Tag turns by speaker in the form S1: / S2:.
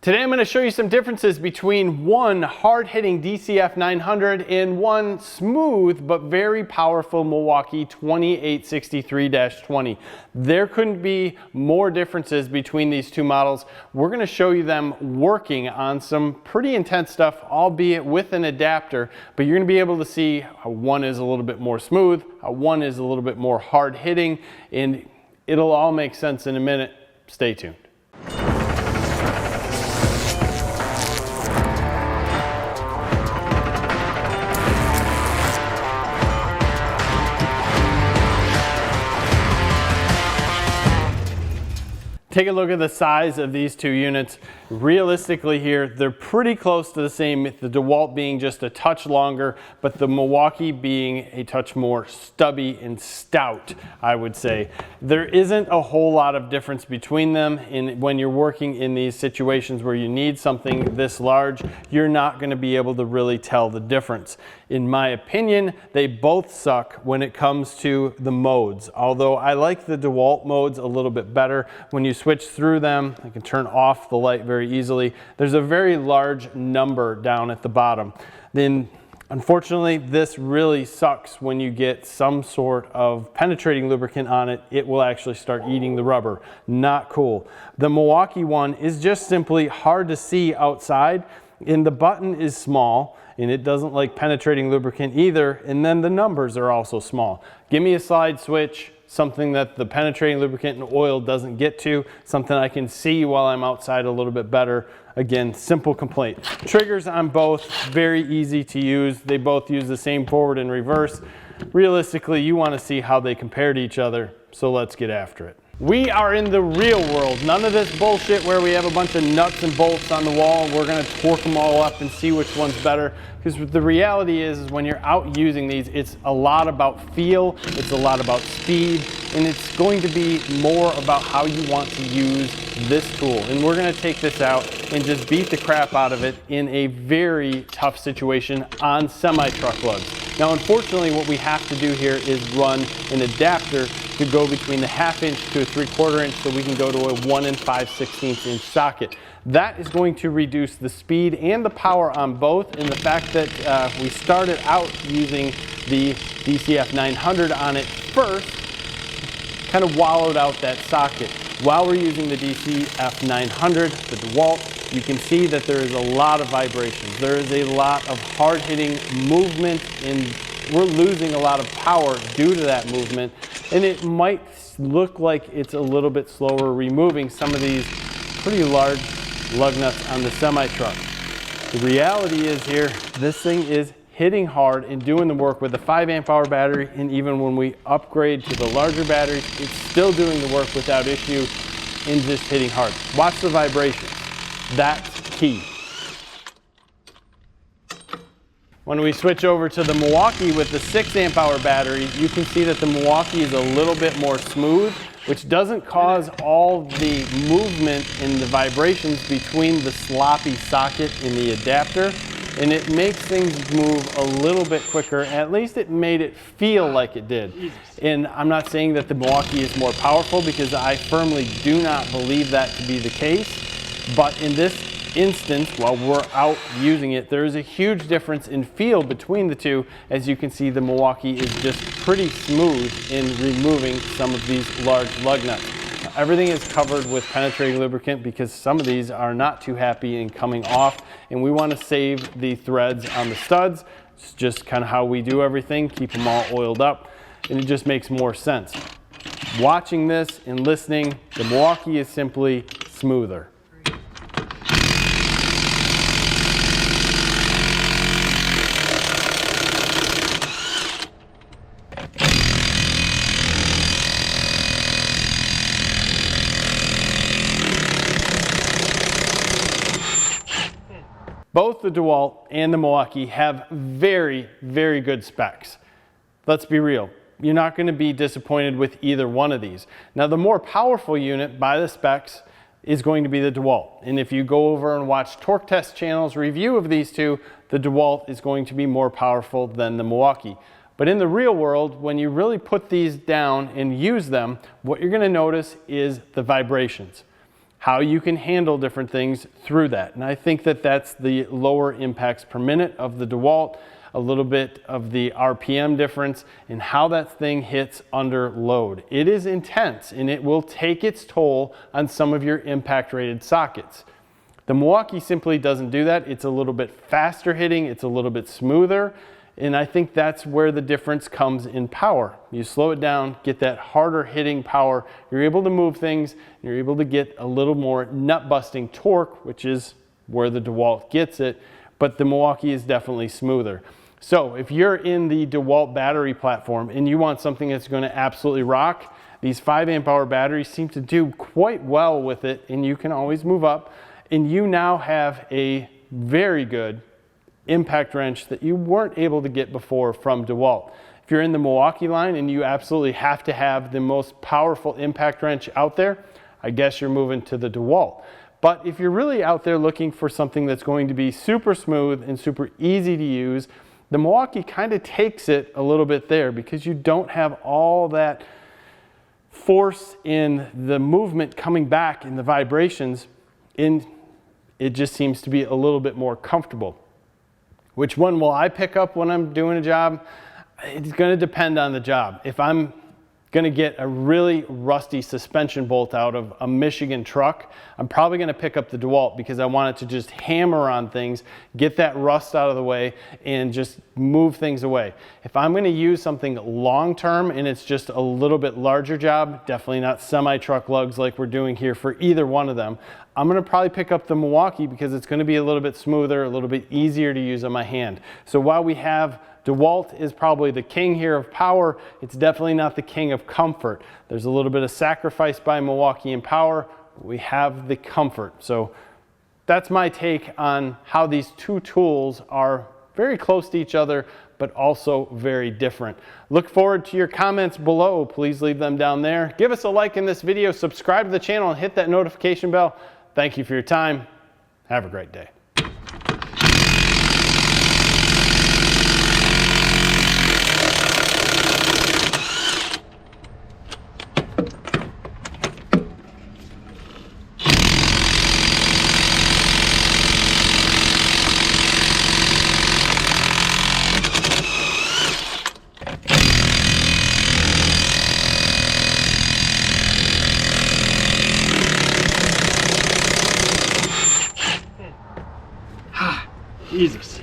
S1: Today I'm going to show you some differences between one hard-hitting DCF900 and one smooth but very powerful Milwaukee 2863-20. There couldn't be more differences between these two models. We're going to show you them working on some pretty intense stuff, albeit with an adapter, but you're going to be able to see how one is a little bit more smooth, how one is a little bit more hard-hitting, and it'll all make sense in a minute. Stay tuned. Take a look at the size of these two units. Realistically here, they're pretty close to the same, the DEWALT being just a touch longer, but the Milwaukee being a touch more stubby and stout, I would say. There isn't a whole lot of difference between them when you're working in these situations where you need something this large. You're not going to be able to really tell the difference. In my opinion, they both suck when it comes to the modes, although I like the DEWALT modes a little bit better. When you switch through them, I can turn off the light very easily. There's a very large number down at the bottom. Then unfortunately, this really sucks when you get some sort of penetrating lubricant on it. It will actually start eating the rubber. Not cool. The Milwaukee one is just simply hard to see outside, and the button is small, and it doesn't like penetrating lubricant either, and then the numbers are also small. Give me a slide switch, something that the penetrating lubricant and oil doesn't get to, something I can see while I'm outside a little bit better. Again, simple complaint. Triggers on both, very easy to use. They both use the same forward and reverse. Realistically, you want to see how they compare to each other, so let's get after it. We are in the real world. None of this bullshit where we have a bunch of nuts and bolts on the wall and we're going to torque them all up and see which one's better. Because the reality is when you're out using these, it's a lot about feel, it's a lot about speed, and it's going to be more about how you want to use this tool. And we're going to take this out and just beat the crap out of it in a very tough situation on semi-truck lugs. Now, unfortunately, what we have to do here is run an adapter to go between the 1/2 inch to a 3/4 inch so we can go to a 1 5/16 inch socket. That is going to reduce the speed and the power on both, and the fact that we started out using the DCF900 on it first kind of wallowed out that socket. While we're using the DCF900, the DEWALT, you can see that there is a lot of vibrations. There is a lot of hard-hitting movement, and we're losing a lot of power due to that movement. And it might look like it's a little bit slower removing some of these pretty large lug nuts on the semi-truck. The reality is here, this thing is hitting hard and doing the work with a 5 amp hour battery, and even when we upgrade to the larger batteries, it's still doing the work without issue and just hitting hard. Watch the vibrations. That's key. When we switch over to the Milwaukee with the 6 amp hour battery, you can see that the Milwaukee is a little bit more smooth, which doesn't cause all the movement and the vibrations between the sloppy socket and the adapter, and it makes things move a little bit quicker. At least it made it feel like it did. And I'm not saying that the Milwaukee is more powerful, because I firmly do not believe that to be the case, but in this instance, while we're out using it, there is a huge difference in feel between the two. As you can see, the Milwaukee is just pretty smooth in removing some of these large lug nuts. Now, everything is covered with penetrating lubricant because some of these are not too happy in coming off, and we want to save the threads on the studs. It's just kind of how we do everything, keep them all oiled up, and it just makes more sense. Watching this and listening, the Milwaukee is simply smoother. Both the DEWALT and the Milwaukee have very, very good specs. Let's be real. You're not going to be disappointed with either one of these. Now, the more powerful unit by the specs is going to be the DEWALT. And if you go over and watch Torque Test Channel's review of these two, the DEWALT is going to be more powerful than the Milwaukee. But in the real world, when you really put these down and use them, what you're going to notice is the vibrations. how you can handle different things through that. And I think that that's the lower impacts per minute of the DEWALT, a little bit of the RPM difference, and how that thing hits under load. It is intense, and it will take its toll on some of your impact rated sockets. The Milwaukee simply doesn't do that. It's a little bit faster hitting, it's a little bit smoother, and I think that's where the difference comes in power. You slow it down, get that harder hitting power, you're able to move things, you're able to get a little more nut busting torque, which is where the DEWALT gets it, but the Milwaukee is definitely smoother. So if you're in the DEWALT battery platform and you want something that's going to absolutely rock, these 5 amp hour batteries seem to do quite well with it, and you can always move up, and you now have a very good impact wrench that you weren't able to get before from DEWALT. If you're in the Milwaukee line and you absolutely have to have the most powerful impact wrench out there, I guess you're moving to the DEWALT. But if you're really out there looking for something that's going to be super smooth and super easy to use, the Milwaukee kind of takes it a little bit there, because you don't have all that force in the movement coming back in the vibrations, and it just seems to be a little bit more comfortable. Which one will I pick up when I'm doing a job? It's going to depend on the job. If I'm going to get a really rusty suspension bolt out of a Michigan truck, I'm probably going to pick up the DEWALT, because I want it to just hammer on things, get that rust out of the way, and just move things away. If I'm going to use something long-term and it's just a little bit larger job, definitely not semi-truck lugs like we're doing here for either one of them, I'm going to probably pick up the Milwaukee, because it's going to be a little bit smoother, a little bit easier to use on my hand. So while we have DEWALT is probably the king here of power, it's definitely not the king of comfort. There's a little bit of sacrifice by Milwaukee in power. We have the comfort. So that's my take on how these two tools are very close to each other, but also very different. Look forward to your comments below. Please leave them down there. Give us a like in this video, subscribe to the channel, and hit that notification bell. Thank you for your time. Have a great day.
S2: Jesus.